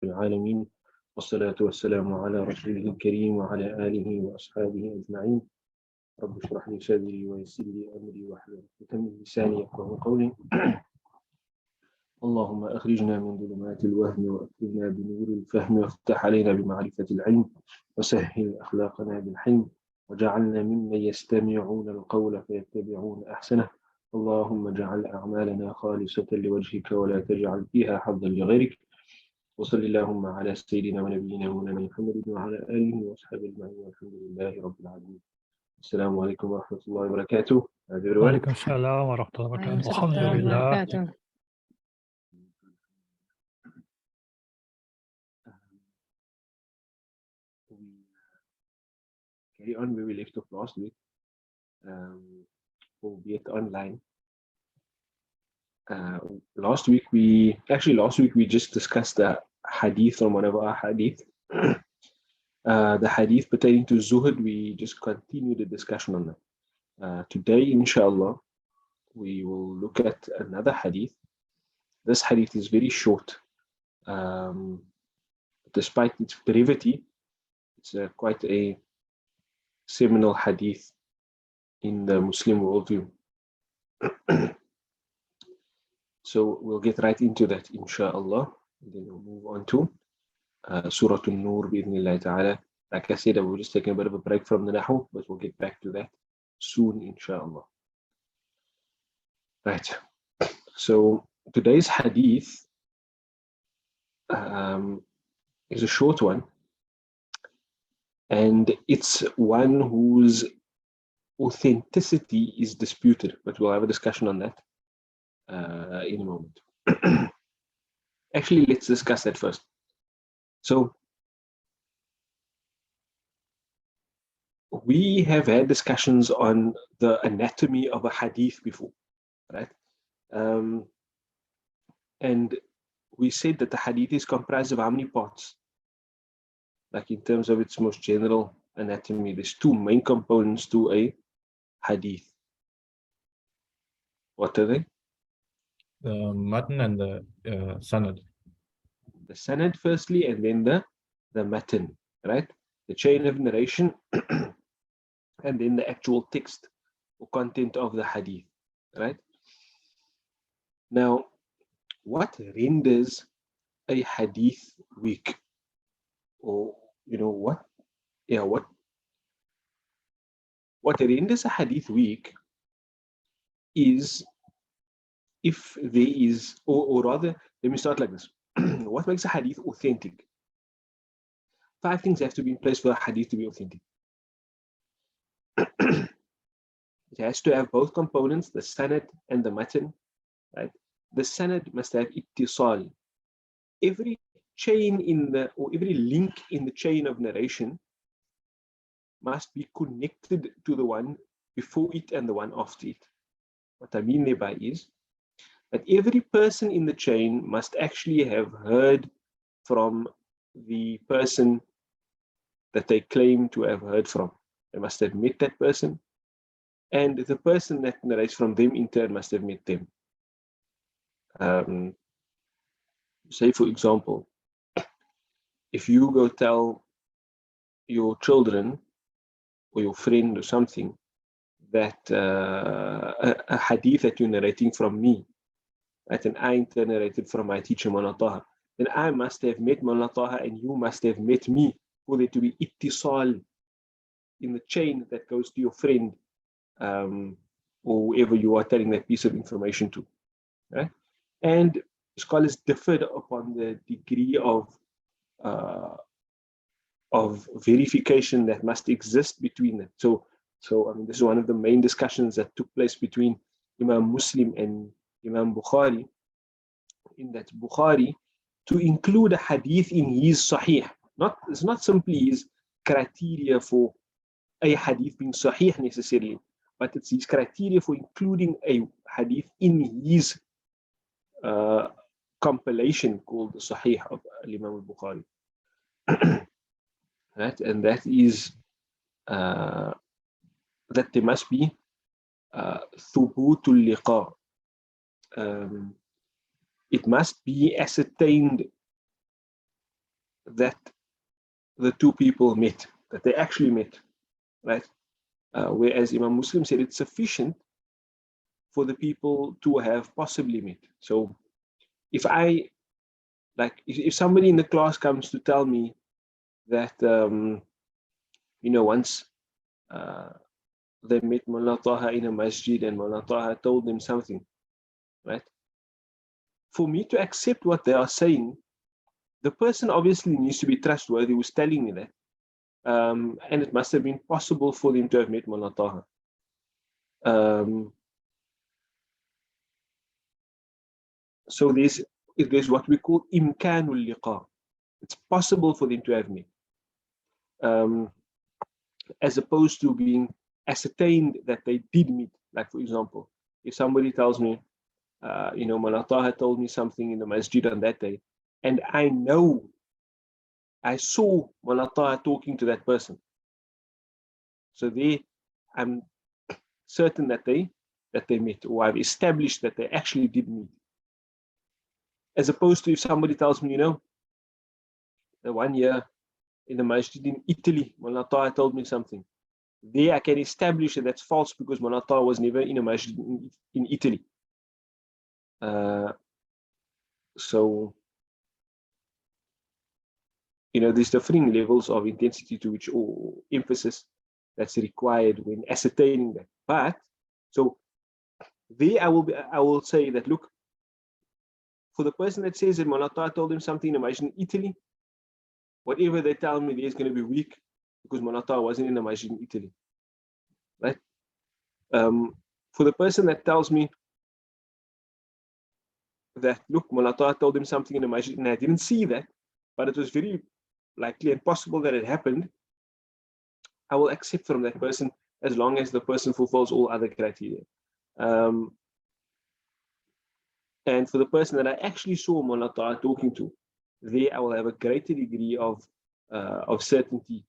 العالمين والصلاة والسلام على رسوله الكريم وعلى آله وأصحابه أجمعين. رب اشرح لي صدري ويسر لي أمري واحلل عقدة من لساني يفقهوا قولي. اللهم أخرجنا من ظلمات الوهم وأكرمنا بنور الفهم وافتح علينا بمعرفة العلم وسهل أخلاقنا بالحلم وجعلنا ممن يستمعون القول فيتبعون أحسنه. اللهم اجعل أعمالنا خالصة لوجهك ولا تجعل فيها حظا لغيرك. وصل اللهم على سيدنا ونبينا مولانا محمد وعلى آله وأصحابه أجمعين والحمد لله رب العالمين. السلام عليكم ورحمة الله وبركاته. وعليكم السلام ورحمة الله وبركاته. الحمد لله. Carry on where we left off last week, albeit online. Last week we just discussed the hadith from one of our hadith. The hadith pertaining to Zuhud, we just continue the discussion on that. Today, inshallah, we will look at another hadith. This hadith is very short. Despite its brevity, it's quite a seminal hadith in the Muslim worldview. So we'll get right into that, inshallah. And then we'll move on to Surah An-Nur, bi'idhnillah ta'ala. Like I said, we'll just take a bit of a break from the Nahu, but we'll get back to that soon, inshallah. Right. So today's hadith is a short one, and it's one whose authenticity is disputed, but we'll have a discussion on that in a moment. Actually, let's discuss that first. So we have had discussions on the anatomy of a hadith before, right? And we said that the hadith is comprised of how many parts? Like in terms of its most general anatomy, there's two main components to a hadith. What are they? The matan and the sanad. The sanad firstly, and then the matan, right? The chain of narration, and then the actual text or content of the hadith, right? Now, what renders a hadith weak? Or, what renders a hadith weak is if there is, or rather, let me start like this. What makes a hadith authentic? 5 things have to be in place for a hadith to be authentic. It has to have both components, the sanad and the matan, right? The sanad must have ittisal. Every chain every link in the chain of narration must be connected to the one before it and the one after it. What I mean thereby is that every person in the chain must actually have heard from the person that they claim to have heard from. They must have met that person, and the person that narrates from them in turn must have met them. Say, for example, if you go tell your children or your friend or something that a hadith that you're narrating from me, right, and I narrated from my teacher Mawlana Taha, then I must have met Mawlana Taha and you must have met me for there to be ittisal in the chain that goes to your friend or whoever you are telling that piece of information to, right? And scholars differed upon the degree of verification that must exist between them. So I mean, this is one of the main discussions that took place between Imam Muslim and Imam Bukhari, in that Bukhari, to include a hadith in his Sahih, it's not simply his criteria for a hadith being Sahih necessarily, but it's his criteria for including a hadith in his compilation called the Sahih of Imam al-Bukhari. Right? And that is that there must be thubutul liqa. It must be ascertained that the two people met, that they actually met, right? Whereas Imam Muslim said it's sufficient for the people to have possibly met. So if somebody in the class comes to tell me that, once they met Mullah Taha in a masjid and Mullah Taha told them something, right? For me to accept what they are saying, the person obviously needs to be trustworthy who's telling me that. And it must have been possible for them to have met Mullah Taha. So there's what we call imkanul liqa. It's possible for them to have met. As opposed to being ascertained that they did meet. Like, for example, if somebody tells me, Mullah Taha told me something in the masjid on that day, and I saw Mullah Taha talking to that person. So I'm certain that they met, or I've established that they actually did meet. As opposed to if somebody tells me, the 1 year in the masjid in Italy, Mullah Taha told me something. There I can establish that that's false because Mullah Taha was never in a masjid in Italy. So, there's differing levels of intensity to which, or emphasis that's required when ascertaining that. But so there I will say that, look, for the person that says that Mullah Taha told him something in a masjid in Italy, whatever they tell me there is going to be weak because Mullah Taha wasn't in a masjid in Italy, right? For the person that tells me that, look, Mullah Taha told him something in a masjid and I didn't see that, but it was very likely and possible that it happened, I will accept from that person as long as the person fulfills all other criteria. And for the person that I actually saw Mullah Taha talking to, there I will have a greater degree of certainty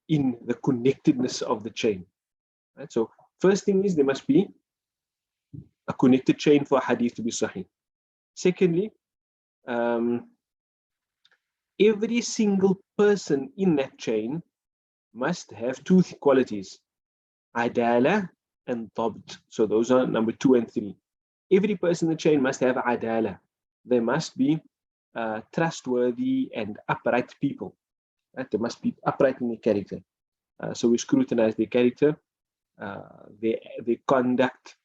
in the connectedness of the chain. Right? So first thing is there must be a connected chain for a hadith to be sahih. Secondly, every single person in that chain must have two qualities, adala and dabt. So those are number 2 and 3. Every person in the chain must have adala. They must be trustworthy and upright people. Right? They must be upright in their character. So we scrutinize their character, their conduct,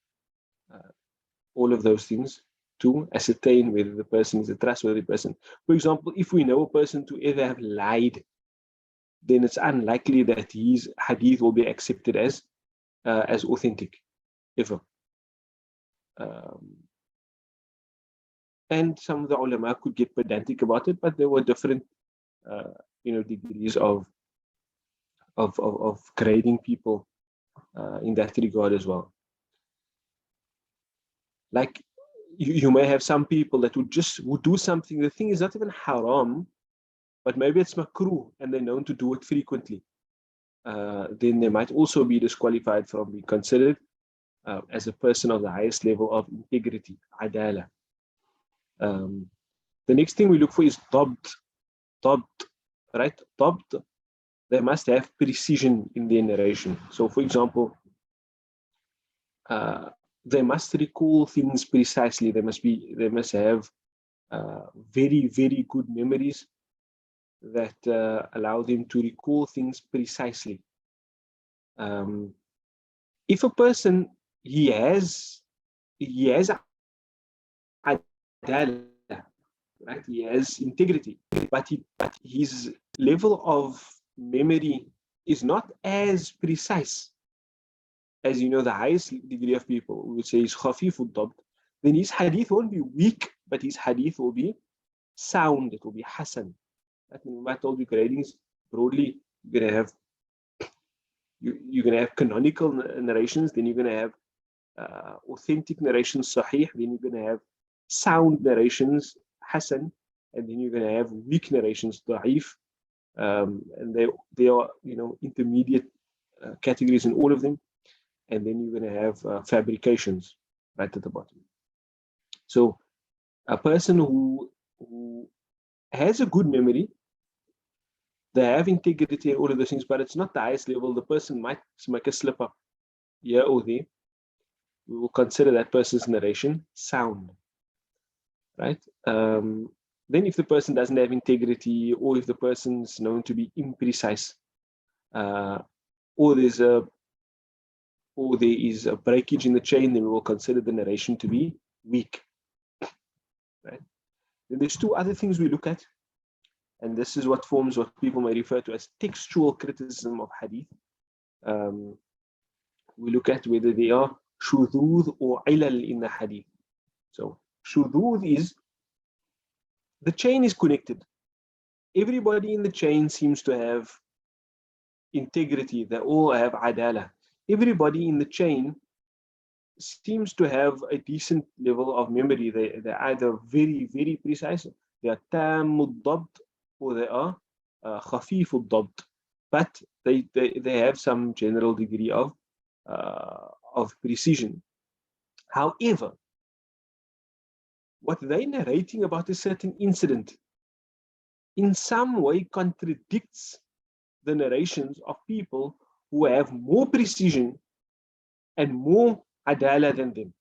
all of those things to ascertain whether the person is a trustworthy person. For example, if we know a person to ever have lied, then it's unlikely that his hadith will be accepted as authentic, ever. And some of the ulama could get pedantic about it, but there were different, degrees of grading people in that regard as well. Like you may have some people that would do something. The thing is not even haram, but maybe it's makruh, and they're known to do it frequently. Then they might also be disqualified from being considered as a person of the highest level of integrity, adala. The next thing we look for is dabt, right? Dabt, they must have precision in their narration. So, for example, they must recall things precisely. They must have very, very good memories that allow them to recall things precisely. If a person he has adala, right? He has integrity, but his level of memory is not as precise as the highest degree of people. We would say is khafifud dabt. Then his hadith won't be weak, but his hadith will be sound. It will be hasan. I told you gradings broadly. You're gonna have canonical narrations. Then you're gonna have authentic narrations, sahih. Then you're gonna have sound narrations, hasan, and then you're gonna have weak narrations, da'if. And they are intermediate categories in all of them. And then you're going to have fabrications right at the bottom. So a person who has a good memory they have integrity and all of those things, but it's not the highest level. The person might make a slip up here or there. We will consider that person's narration sound, right? Then if the person doesn't have integrity, or if the person's known to be imprecise, or there is a breakage in the chain, then we will consider the narration to be weak, right? Then there's two other things we look at, and this is what forms what people may refer to as textual criticism of hadith. We look at whether they are shudud or ilal in the hadith. So shudud is the chain is connected. Everybody in the chain seems to have integrity. They all have adala. Everybody in the chain seems to have a decent level of memory. They're either very, very precise, they are tamud dabt, or they are khafifud dabt. But they have some general degree of precision. However, what they're narrating about a certain incident in some way contradicts the narrations of people who have more precision and more adala than them,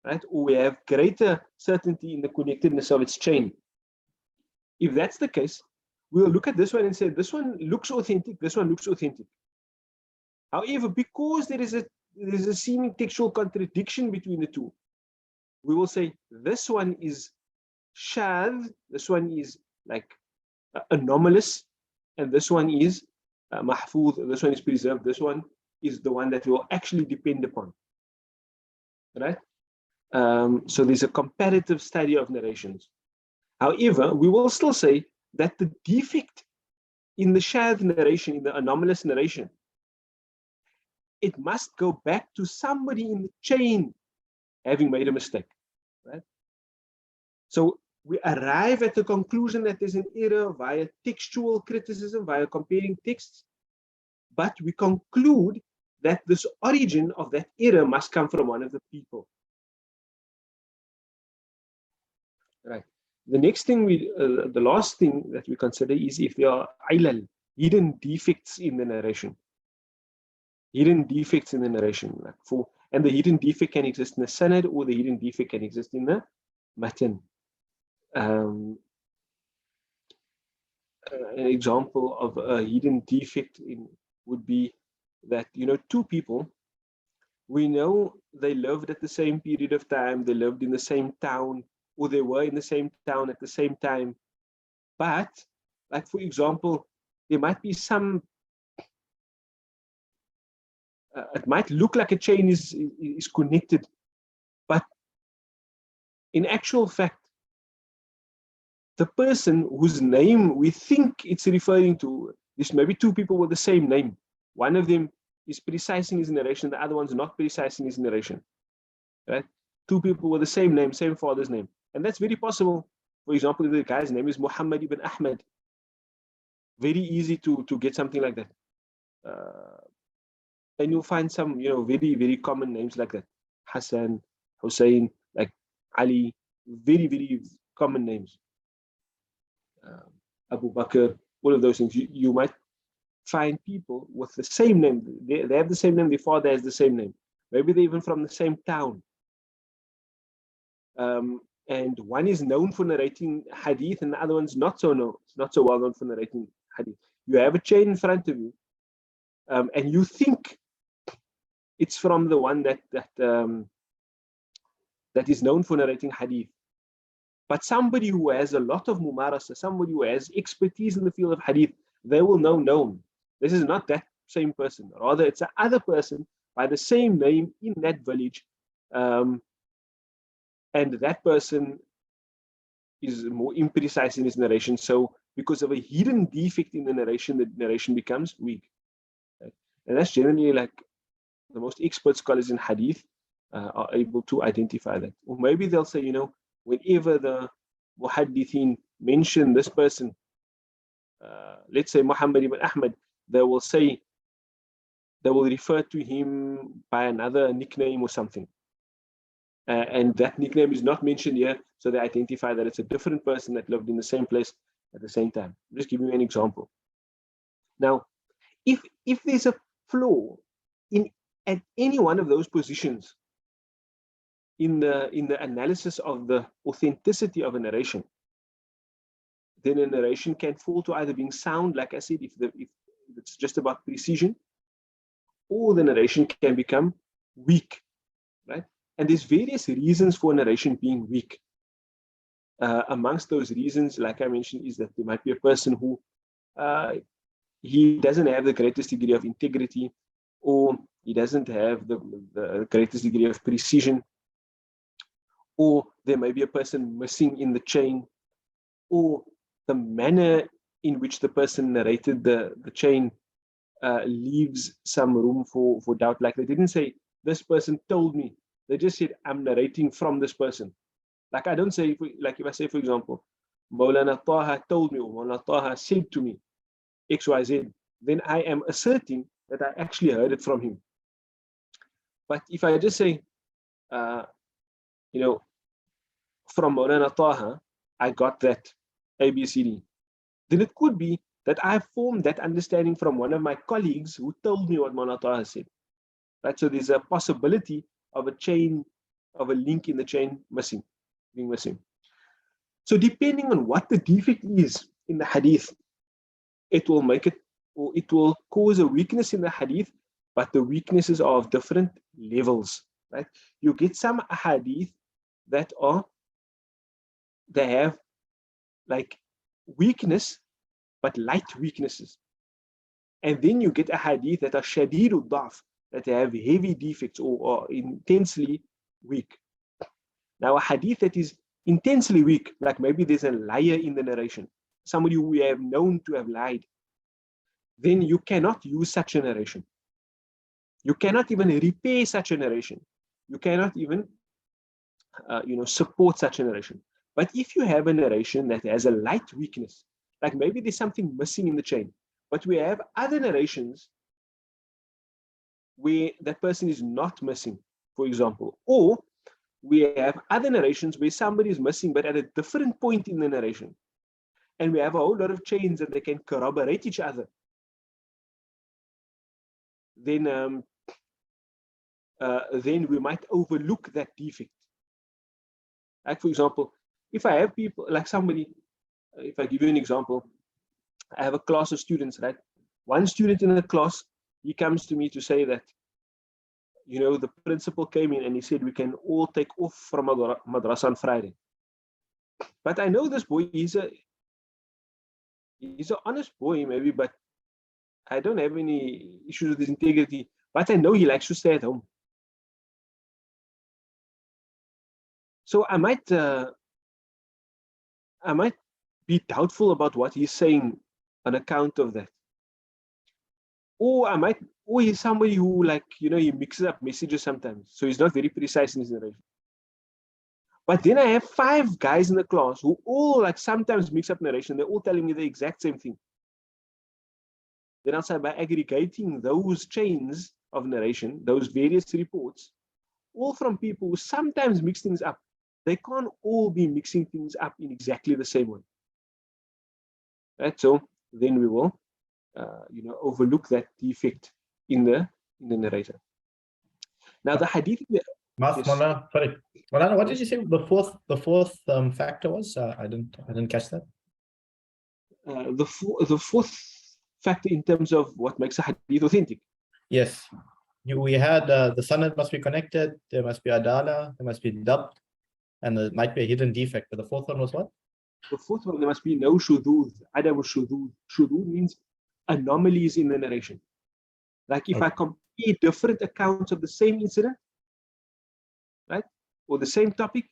right? Or we have greater certainty in the connectedness of its chain. If that's the case, we'll look at this one and say, this one looks authentic, this one looks authentic. However, because there is a seeming textual contradiction between the two, we will say this one is shadh, this one is like anomalous, and this one is mahfuz, this one is preserved, this one is the one that we will actually depend upon, right? So there's a comparative study of narrations. However, we will still say that the defect in the shadh narration, in the anomalous narration, it must go back to somebody in the chain having made a mistake, right? So we arrive at the conclusion that there's an error via textual criticism, via comparing texts, but we conclude that this origin of that error must come from one of the people, right? The next thing the last thing that we consider is if there are ilal, hidden defects in the narration. Hidden defects in the narration, and the hidden defect can exist in the sanad, or the hidden defect can exist in the matan. An example of a hidden defect would be that, two people, we know they lived at the same period of time, they lived in the same town, or they were in the same town at the same time. But, like for example, there might be some, it might look like a chain is connected, but in actual fact, the person whose name we think it's referring to, there's maybe two people with the same name. One of them is precise in his narration, the other one's not precise in his narration, right? Two people with the same name, same father's name. And that's very possible. For example, if the guy's name is Muhammad ibn Ahmad, very easy to get something like that. And you'll find some, very, very common names like that. Hassan, Hussein, like Ali, very, very common names. Abu Bakr, all of those things. You might find people with the same name. They have the same name, their father has the same name. Maybe they're even from the same town. And one is known for narrating hadith, and the other one's not so known. It's not so well known for narrating hadith. You have a chain in front of you, and you think it's from the one that is known for narrating hadith. But somebody who has a lot of mumarasa, somebody who has expertise in the field of hadith, they will know, no, this is not that same person. Rather, it's another person by the same name in that village. And that person is more imprecise in his narration. So because of a hidden defect in the narration becomes weak. Right? And that's generally like the most expert scholars in hadith are able to identify that. Or maybe they'll say, whenever the muhaddithin mention this person, let's say Muhammad ibn Ahmad, they will refer to him by another nickname or something. And that nickname is not mentioned here, so they identify that it's a different person that lived in the same place at the same time. I'll just give you an example. Now, if there's a flaw at any one of those positions in the analysis of the authenticity of a narration, then a narration can fall to either being sound, like I said, if it's just about precision, or the narration can become weak, right? And there's various reasons for narration being weak. Amongst those reasons, like I mentioned, is that there might be a person who he doesn't have the greatest degree of integrity, or he doesn't have the greatest degree of precision, or there may be a person missing in the chain, or the manner in which the person narrated the chain leaves some room for doubt. Like they didn't say, this person told me. They just said, I'm narrating from this person. Like I don't say, if I say, for example, Maulana Taha told me, or Maulana Taha said to me, XYZ, then I am asserting that I actually heard it from him. But if I just say, from Maulana Taha, I got that ABCD, then it could be that I formed that understanding from one of my colleagues who told me what Maulana Taha said. Right? So there's a possibility of a link in the chain being missing. So depending on what the defect is in the hadith, it will make it, or it will cause a weakness in the hadith, but the weaknesses are of different levels, right? You get some hadith that have like weakness, but light weaknesses. And then you get a hadith that are shadidul da'f, that have heavy defects or intensely weak. Now a hadith that is intensely weak, like maybe there's a liar in the narration, somebody who we have known to have lied, then you cannot use such a narration. You cannot even repair such a narration. You cannot even support such a narration. But if you have a narration that has a light weakness, like maybe there's something missing in the chain, but we have other narrations where that person is not missing, for example, or we have other narrations where somebody is missing but at a different point in the narration, and we have a whole lot of chains that they can corroborate each other, then we might overlook that defect. Like for example, if I have people, like somebody, if I give you an example, I have a class of students, right? One student in the class, he comes to me to say that, the principal came in and he said we can all take off from madrasa on Friday. But I know this boy, he's an honest boy maybe, but I don't have any issues with his integrity, but I know he likes to stay at home. So I might be doubtful about what he's saying on account of that. Or he's somebody who he mixes up messages sometimes. So he's not very precise in his narration. But then I have 5 guys in the class who all sometimes mix up narration. They're all telling me the exact same thing. Then I'll say by aggregating those chains of narration, those various reports, all from people who sometimes mix things up, they can't all be mixing things up in exactly the same way. Right? So then we will overlook that defect in the narrator. Now the hadith. Maulana, sorry. Maulana, what did you say the fourth factor was? I didn't catch that. The fourth factor in terms of what makes a hadith authentic. Yes. We had the sanad must be connected, there must be adala, there must be dabt, and there might be a hidden defect. But the fourth one was what? The fourth one, there must be no shudud, adam shudud. Shudud means anomalies in the narration. Like if I compare different accounts of the same incident, right, or the same topic,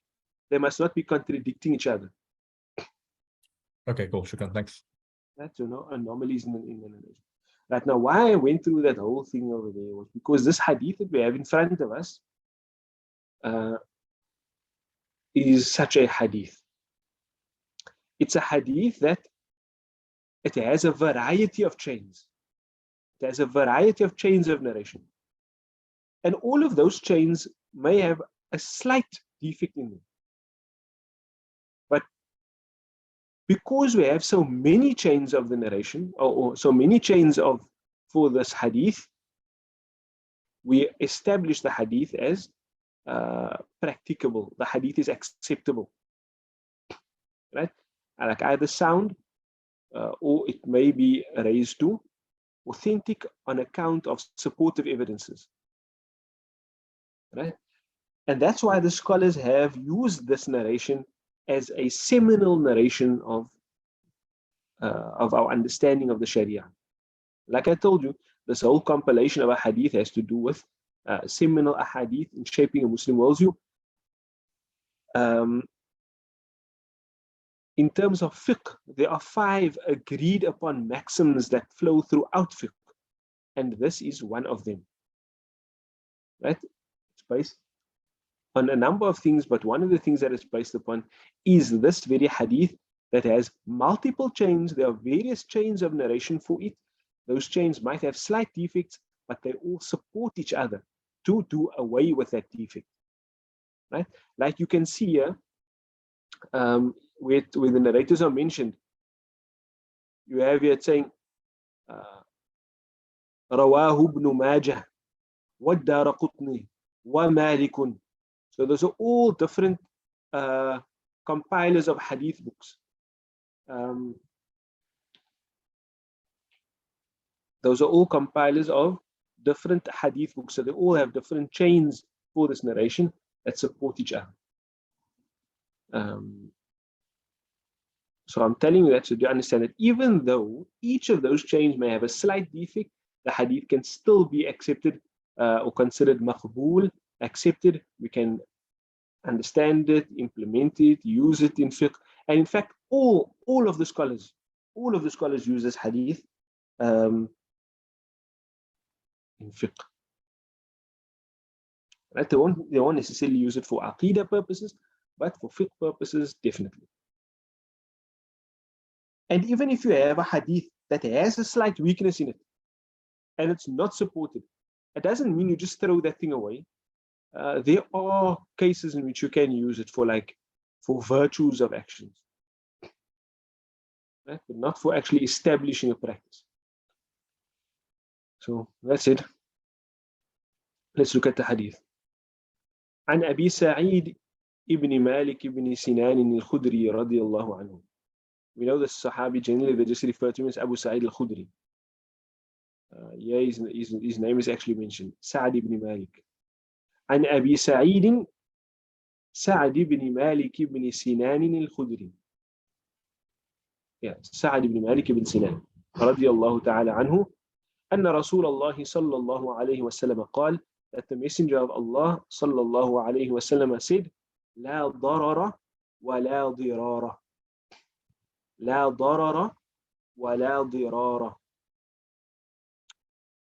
they must not be contradicting each other. Okay, cool. Shukran, thanks. That's anomalies in the narration. Right, now, why I went through that whole thing over there was because this hadith that we have in front of us is such a hadith. It's a hadith that it has a variety of chains. It has a variety of chains of narration. And all of those chains may have a slight defect in them. But because we have so many chains of the narration, or so many chains for this hadith, we establish the hadith as practicable. The hadith is acceptable, right? Like either sound or it may be raised to authentic on account of supportive evidences, right? And that's why the scholars have used this narration as a seminal narration of our understanding of the Sharia. Like I told you, this whole compilation of a hadith has to do with seminal ahadith in shaping a Muslim worldview. In terms of fiqh, there are 5 agreed upon maxims that flow throughout fiqh, and this is one of them. Right? It's based on a number of things, but one of the things that it's based upon is this very hadith that has multiple chains. There are various chains of narration for it. Those chains might have slight defects, but they all support each other to do away with that defect. Right? Like you can see here, where the narrators are mentioned, you have here saying, Rawahu ibn Majah, wa Daraqutni, wa Malikun. So those are all different compilers of hadith books. Those are all compilers of different hadith books. So they all have different chains for this narration that support each other. So I'm telling you that so you understand that even though each of those chains may have a slight defect, the hadith can still be accepted or considered maqbool, accepted. We can understand it, implement it, use it in fiqh. And in fact, all of the scholars use this hadith in fiqh. Right? They won't necessarily use it for aqidah purposes, but for fiqh purposes, definitely. And even if you have a hadith that has a slight weakness in it, and it's not supported, it doesn't mean you just throw that thing away. There are cases in which you can use it for virtues of actions, right? But not for actually establishing a practice. So that's it. Let's look at the hadith. عن أبي سعيد ابن مالك ابن سنان الخدري رضي الله عنه. We know the Sahabi generally they just refer to him as Abu Sa'id al-Khudri. Yeah, his name is actually mentioned, Sa'd ibn Malik. عن أبي سعيد سعد بن مالك بن سنان الخدري. Yeah, سعد بن مالك بن سنان رضي الله تعالى عنه أن رسول الله صلى الله عليه وسلم قال, that the messenger of Allah صلى الله عليه وسلم said, لا ضرر ولا ضرار. لا ضرر ولا ضرار.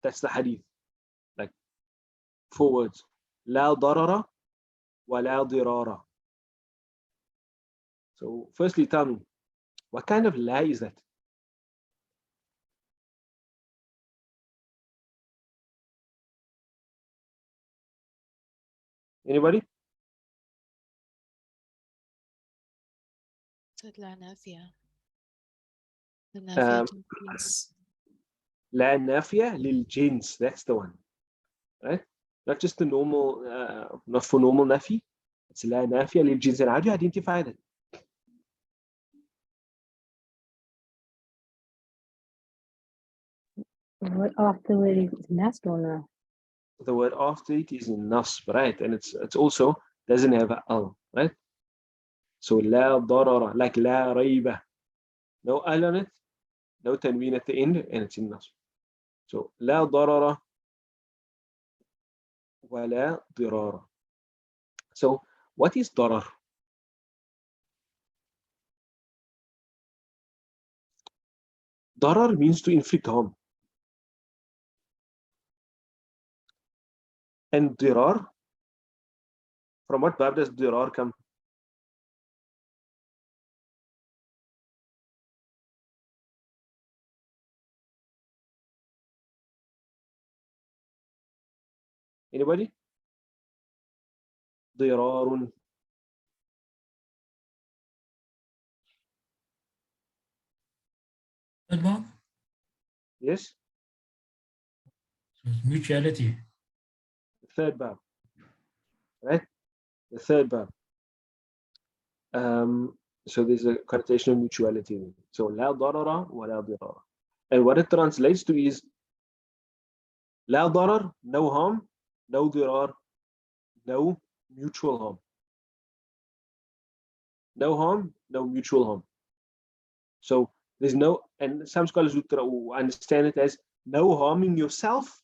That's the hadith. Like 4 words. لا ضرر ولا ضرار. So firstly, tell me, what kind of lie is that? Anybody? لا نافية. لا نافية للجنس. That's the one. Right? Not just the normal, not for normal nafi. It's لا نافية للجنس. And how do you identify that? The word after it is nasb or no? The word after it is in nasb, right? And it's also doesn't have a al, right? So لا ضرر, like لا ريبة. No al on it, no tanween at the end, and it's in nasb. So لا ضرر ولا ضرار. So what is ضرر? ضرر means to inflict harm. And dirar, from what bab does dirar come? Anybody? Dirarun. Third bab? Yes, So it's mutuality. the third bab, right? The third bab. So there's a connotation of mutuality. So la darara wa la dirara. And what it translates to is la darar, no harm, no dirar, no mutual harm. No harm, no mutual harm. So there's no, and some scholars will understand it as no harming yourself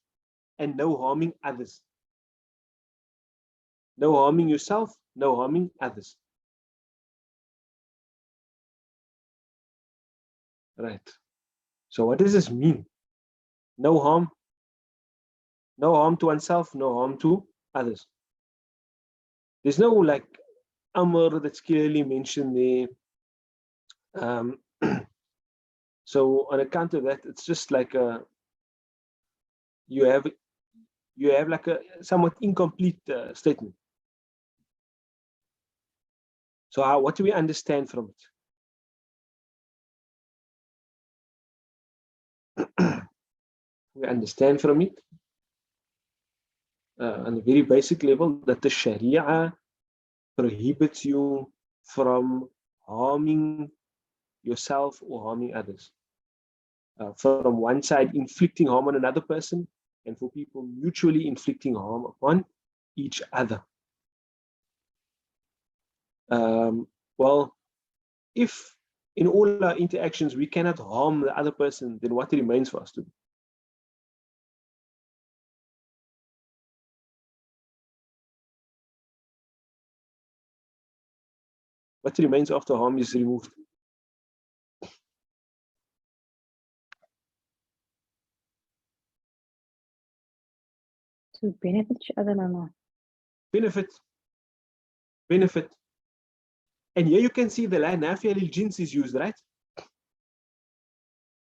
and no harming others. No harming yourself, no harming others. Right. So what does this mean? No harm to oneself, no harm to others. There's no like amr that's clearly mentioned there. So on account of that, it's just like you have like a somewhat incomplete statement. So what do we understand from it? We understand from it on a very basic level that the Sharia prohibits you from harming yourself or harming others. From one side, inflicting harm on another person, and for people mutually inflicting harm upon each other. Well, if in all our interactions we cannot harm the other person, then what remains for us to do? What remains after harm is removed? To benefit each other or not. Benefit. And here you can see the la nafiya lil jins is used, right?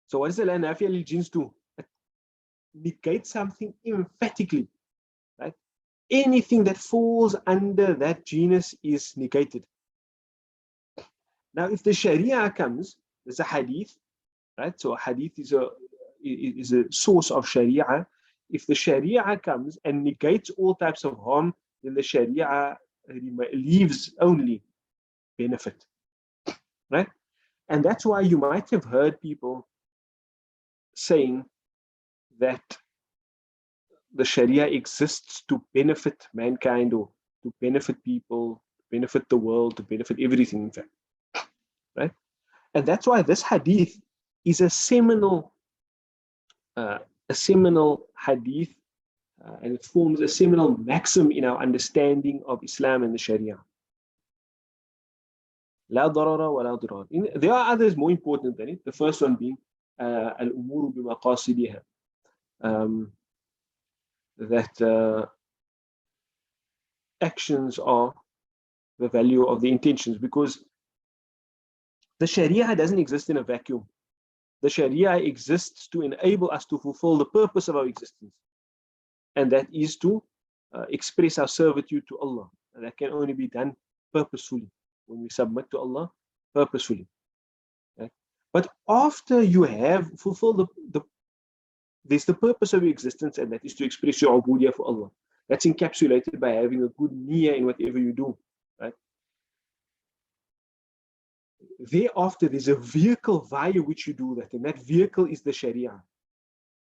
So what does the la nafiya lil jins do? It negates something emphatically, right? Anything that falls under that genus is negated. Now, if the Sharia comes, there's a hadith, right? So a hadith is a source of Sharia. If the Sharia comes and negates all types of harm, then the Sharia leaves only benefit, right? And that's why you might have heard people saying that the Sharia exists to benefit mankind or to benefit people, to benefit the world, to benefit everything, in fact, right? And that's why this hadith is a seminal hadith, and it forms a seminal maxim in our understanding of Islam and the Sharia. La darara wa la dirar. There are others more important than it. The first one being al-umuru bimaqasidiha. That actions are the value of the intentions, because the Sharia doesn't exist in a vacuum. The Sharia exists to enable us to fulfill the purpose of our existence, and that is to express our servitude to Allah. And that can only be done purposefully, when we submit to Allah purposefully. Right? But after you have fulfilled there's the purpose of your existence, and that is to express your ubudiyah for Allah. That's encapsulated by having a good niyyah in whatever you do. Right? Thereafter, there's a vehicle via which you do that, and that vehicle is the Sharia.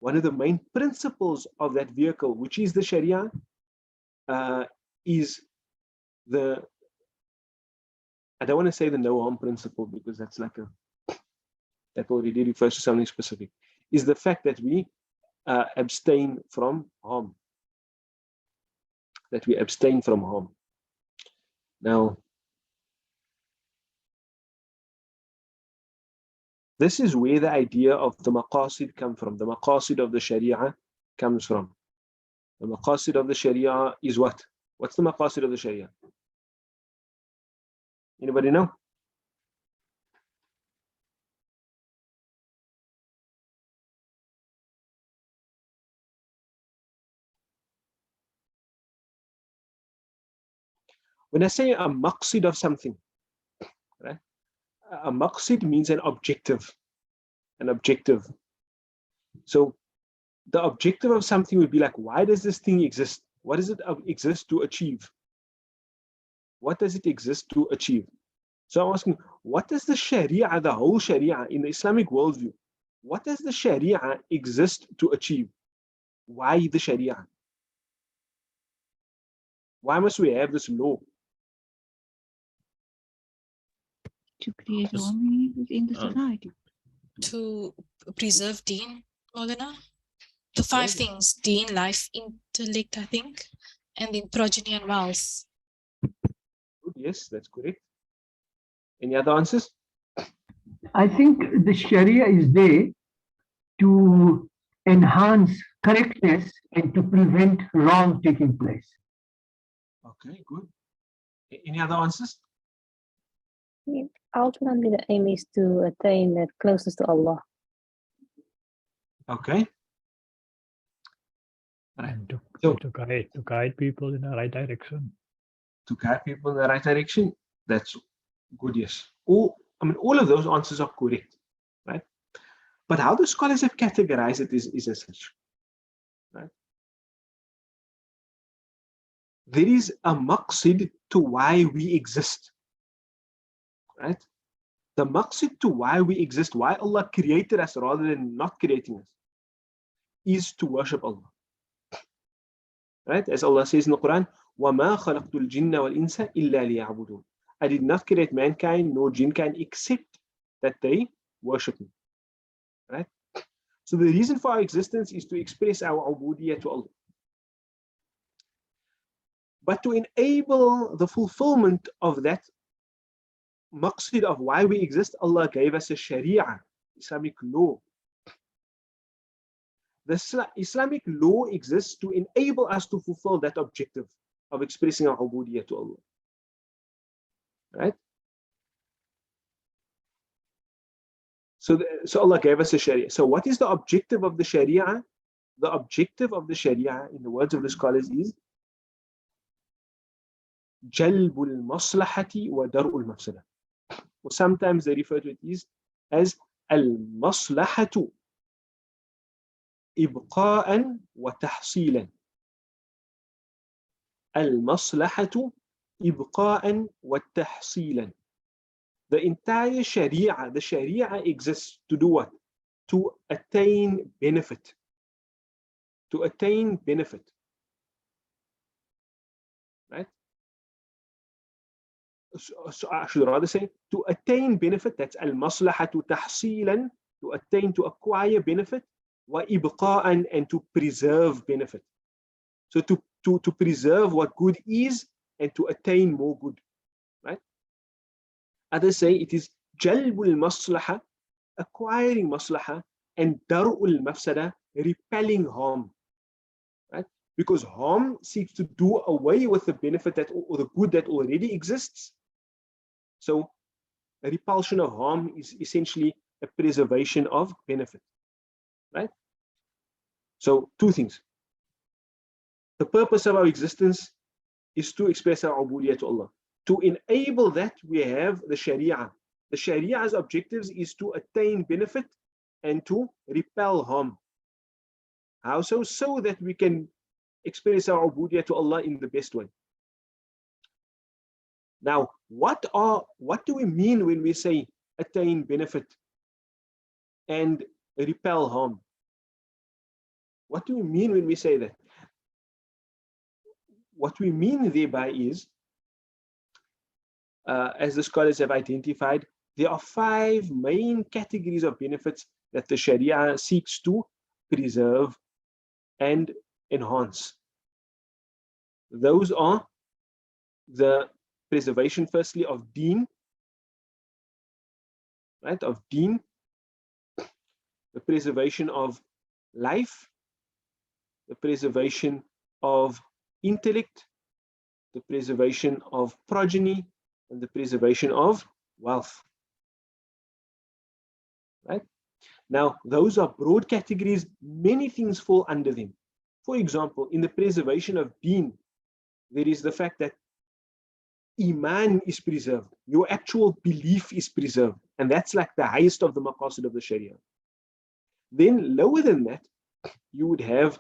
One of the main principles of that vehicle, which is the Sharia, is I don't want to say the no harm principle, because that's like that already refers to something specific, is the fact that we abstain from harm. That we abstain from harm. Now, this is where the idea of the maqasid come from. The maqasid of the Sharia comes from. The maqasid of the Sharia is what? What's the maqasid of the Sharia? Anybody know? When I say a maqsid of something, right? A maqsid means an objective. an objective. So the objective of something would be like, why does this thing exist? What does it exist to achieve? What does it exist to achieve? So I'm asking, what does the Sharia, the whole Sharia in the Islamic worldview, what does the Sharia exist to achieve? Why the Sharia? Why must we have this law? To create harmony within the society. To preserve Deen, Maulana. The five things: Deen, life, intellect, I think, and then progeny and wealth. Good, yes, that's correct. Any other answers? I think the Sharia is there to enhance correctness and to prevent wrong taking place. Okay, good. Any other answers? Ultimately, the aim is to attain the closest to Allah. Okay. Right. And So- to guide people in the right direction. To guide people in the right direction. That's good, yes. All of those answers are correct, right? But how the scholars have categorized it is as such, right? There is a maqsid to why we exist, right? The maqsid to why we exist, why Allah created us rather than not creating us, is to worship Allah. Right? As Allah says in the Quran, وَمَا خَلَقْتُ الْجِنَّ وَالْإِنسَ إِلَّا لِيَعْبُدُونَ. I did not create mankind nor jinkind except that they worship me. Right? So the reason for our existence is to express our ubudiyyah to Allah. But to enable the fulfillment of that maqsid of why we exist, Allah gave us a sharia, Islamic law. The Islamic law exists to enable us to fulfill that objective of expressing our ubudiyyah to Allah. Right? So Allah gave us a sharia. So what is the objective of the sharia? The objective of the sharia, in the words of the scholars, is jalbul maslahati wa dar'ul mafsada. Or sometimes they refer to it as al-maslahatu ibqa'an wa tahsilan. Al-maslahatu ibqa'an wa tahsilan. The entire sharia, the sharia exists to do what? To attain benefit. To attain benefit. Right? So I should rather say to attain benefit, that's al-maslahatu tahsilan, to attain, to acquire benefit, wa ibqa'an, and to preserve benefit. So to preserve what good is and to attain more good. Right? Others say it is jalbul maslaha, acquiring maslaha, and dar'ul mafsada, repelling harm. Right? Because harm seeks to do away with the benefit that, or the good that already exists. So a repulsion of harm is essentially a preservation of benefit. Right? So two things. The purpose of our existence is to express our ubudiyyah to Allah. To enable that, we have the Sharia. The Sharia's objectives is to attain benefit and to repel harm. How so? So that we can express our ubudiyyah to Allah in the best way. Now, what do we mean when we say attain benefit and repel harm? What do we mean when we say that? What we mean thereby is, as the scholars have identified, there are 5 main categories of benefits that the Sharia seeks to preserve and enhance. Those are the preservation, firstly, of Deen, right? Of Deen, the preservation of life, the preservation of intellect, the preservation of progeny, and the preservation of wealth. Right? Now, those are broad categories. Many things fall under them. For example, in the preservation of Deen, there is the fact that Iman is preserved. Your actual belief is preserved. And that's like the highest of the maqasid of the Sharia. Then lower than that, you would have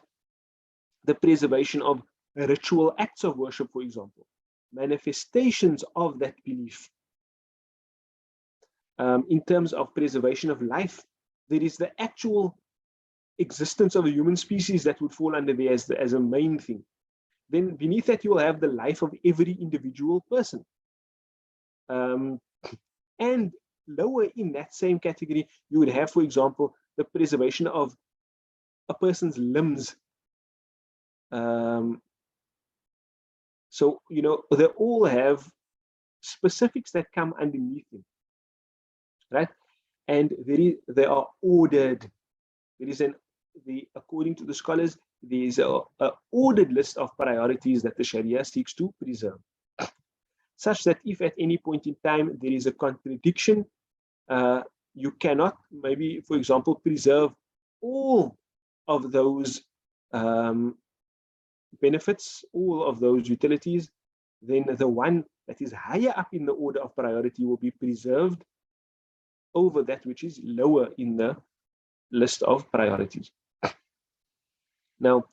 the preservation of ritual acts of worship, for example, manifestations of that belief. In terms of preservation of life, there is the actual existence of a human species that would fall under there as a main thing. Then beneath that, you will have the life of every individual person. And lower in that same category, you would have, for example, the preservation of a person's limbs. So, you know, they all have specifics that come underneath them, right? And they are ordered. There is according to the scholars, there is a ordered list of priorities that the Sharia seeks to preserve, such that if at any point in time there is a contradiction, you cannot, maybe, for example, preserve all of those benefits, all of those utilities. Then the one that is higher up in the order of priority will be preserved over that which is lower in the list of priorities. Now,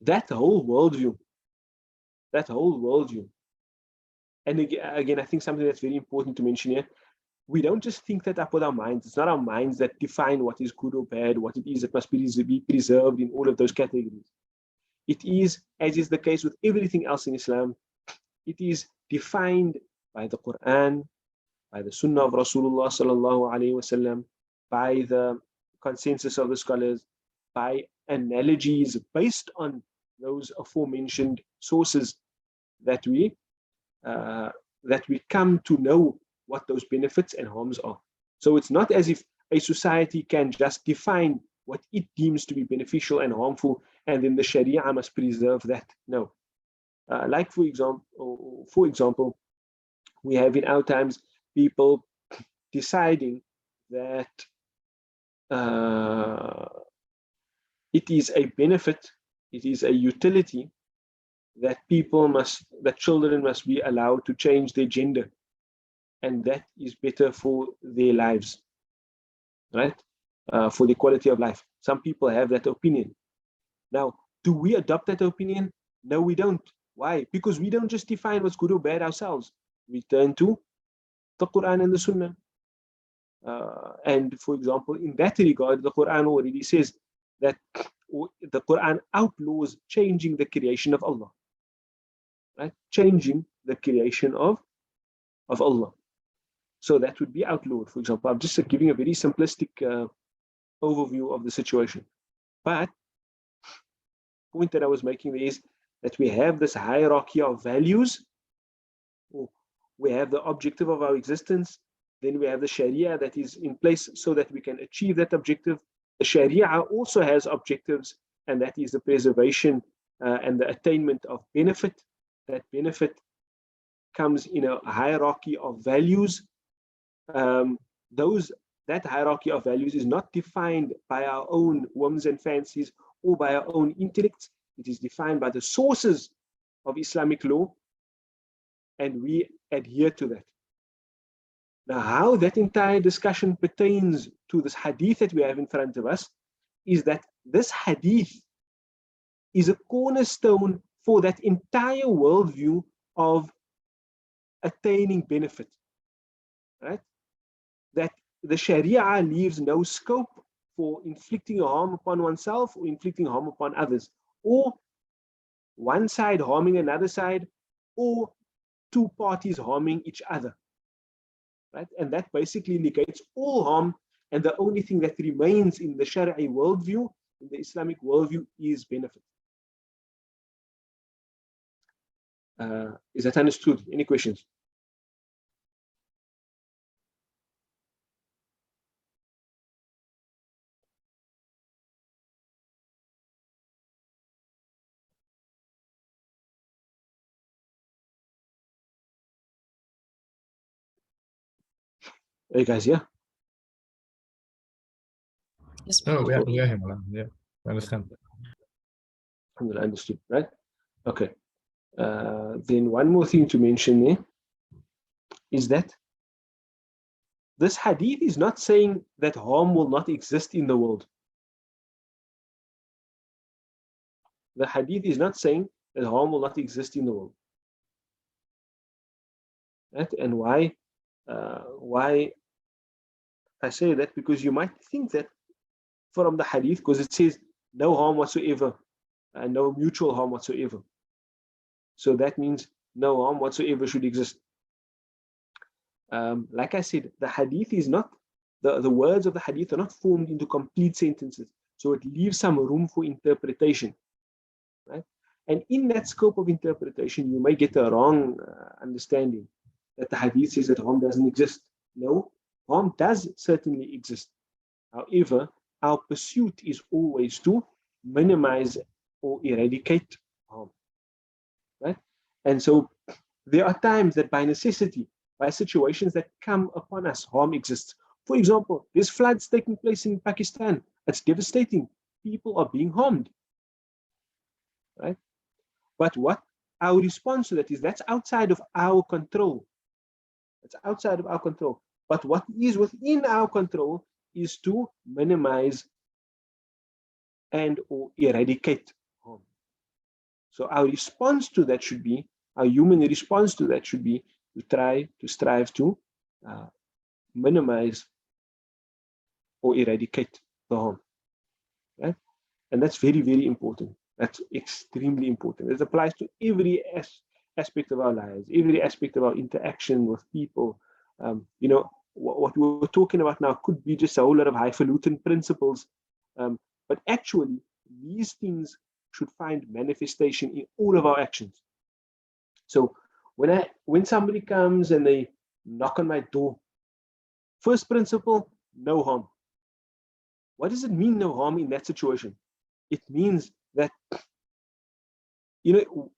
that whole worldview, and again, I think something that's very important to mention here, we don't just think that up with our minds. It's not our minds that define what is good or bad, what it is that must be preserved in all of those categories. It is, as is the case with everything else in Islam, it is defined by the Quran, by the Sunnah of Rasulullah sallallahu alaihi wasallam, by the consensus of the scholars, by analogies based on those aforementioned sources that we come to know what those benefits and harms are. So it's not as if a society can just define what it deems to be beneficial and harmful, and then the Sharia must preserve that. No. Like for example, we have in our times people deciding that it is a benefit, it is a utility that children must be allowed to change their gender, and that is better for their lives, right? For the quality of life. Some people have that opinion. Now, do we adopt that opinion? No, we don't. Why? Because we don't just define what's good or bad ourselves. We turn to the Quran and the Sunnah. And for example, in that regard, the Quran already says that the Quran outlaws changing the creation of Allah, right? Changing the creation of Allah. So that would be outlawed. For example, I'm just giving a very simplistic overview of the situation. But the point that I was making there is that we have this hierarchy of values. We have the objective of our existence. Then we have the Sharia that is in place so that we can achieve that objective. The Sharia also has objectives, and that is the preservation and the attainment of benefit. That benefit comes in a hierarchy of values. That hierarchy of values is not defined by our own whims and fancies or by our own intellects. It is defined by the sources of Islamic law, and we adhere to that. Now, how that entire discussion pertains to this hadith that we have in front of us is that this hadith is a cornerstone for that entire worldview of attaining benefit, right? That the Sharia leaves no scope for inflicting harm upon oneself or inflicting harm upon others, or one side harming another side, or two parties harming each other, right? And that basically negates all harm, and the only thing that remains in the Shari'i worldview, in the Islamic worldview, is benefit. Is that understood? Any questions? Hey guys, yeah? Yes, No, ma'am. we are him. Yeah, I understand. Alhamdulillah, understood, right? Okay. Then one more thing to mention there is that this hadith is not saying that harm will not exist in the world. the hadith is not saying that harm will not exist in the world. Right? And why I say that? Because you might think that from the hadith, because it says no harm whatsoever and no mutual harm whatsoever. So that means no harm whatsoever should exist. Like I said, the hadith is not, the words of the hadith are not formed into complete sentences. So it leaves some room for interpretation. Right? And in that scope of interpretation, you may get a wrong understanding that the hadith says that harm doesn't exist. No, harm does certainly exist. However, our pursuit is always to minimize or eradicate harm. Right? And so there are times that by necessity, by situations that come upon us, harm exists. For example, there's floods taking place in Pakistan. It's devastating. People are being harmed. Right? But what our response to that is, that's outside of our control. It's outside of our control. But what is within our control is to minimize and or eradicate harm. So our response to that should be, our human response to that should be to try to strive to minimize or eradicate the harm. Right? And that's very, very important. That's extremely important. It applies to every aspect of our lives, every aspect of our interaction with people. You know, what we're talking about now could be just a whole lot of highfalutin principles, but actually these things should find manifestation in all of our actions. So when somebody comes and they knock on my door, first principle, no harm. What does it mean, no harm, in that situation? It means that, you know,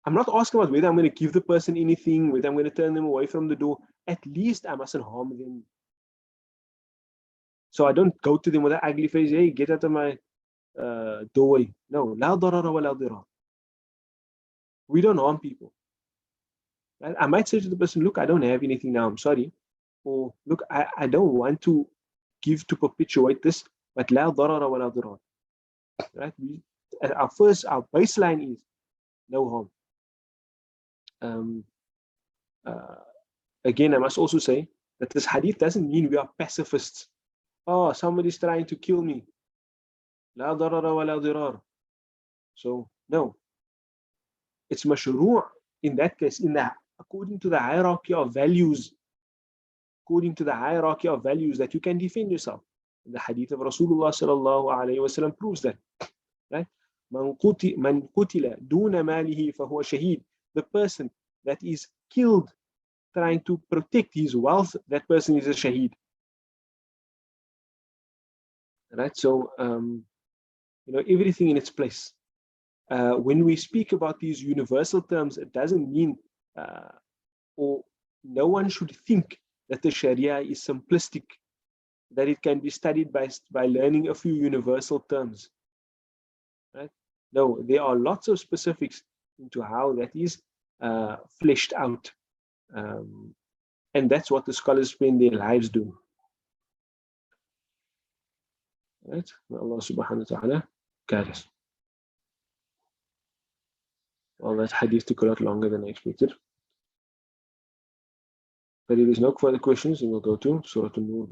I'm not asking about whether I'm going to give the person anything, whether I'm going to turn them away from the door. At least I mustn't harm them. So I don't go to them with an ugly face, hey, get out of my doorway. No, la darara wa la dirar. We don't harm people. Right? I might say to the person, look, I don't have anything now, I'm sorry. Or look, I don't want to give to perpetuate this, but la darara wa la dirar. Right? Our baseline is no harm. Again, I must also say that this hadith doesn't mean we are pacifists. Oh, somebody's trying to kill me. La darara wa la dirar. So no, it's mashru' in that case, according to the hierarchy of values. According to the hierarchy of values that you can defend yourself. The hadith of Rasulullah sallallahu alayhi wasallam proves that. Right? Man qutila duna malihi fahuwa shaheed. The person that is killed trying to protect his wealth, that person is a shaheed. Right? So, you know, everything in its place. When we speak about these universal terms, it doesn't mean, or no one should think that the Sharia is simplistic, that it can be studied by learning a few universal terms. Right? No, there are lots of specifics into how that is fleshed out. And that's what the scholars spend their lives doing. Right? Allah subhanahu wa ta'ala guide us. Well, that hadith took a lot longer than I expected. But if there's no further questions, then we'll go to Surah An-Nur.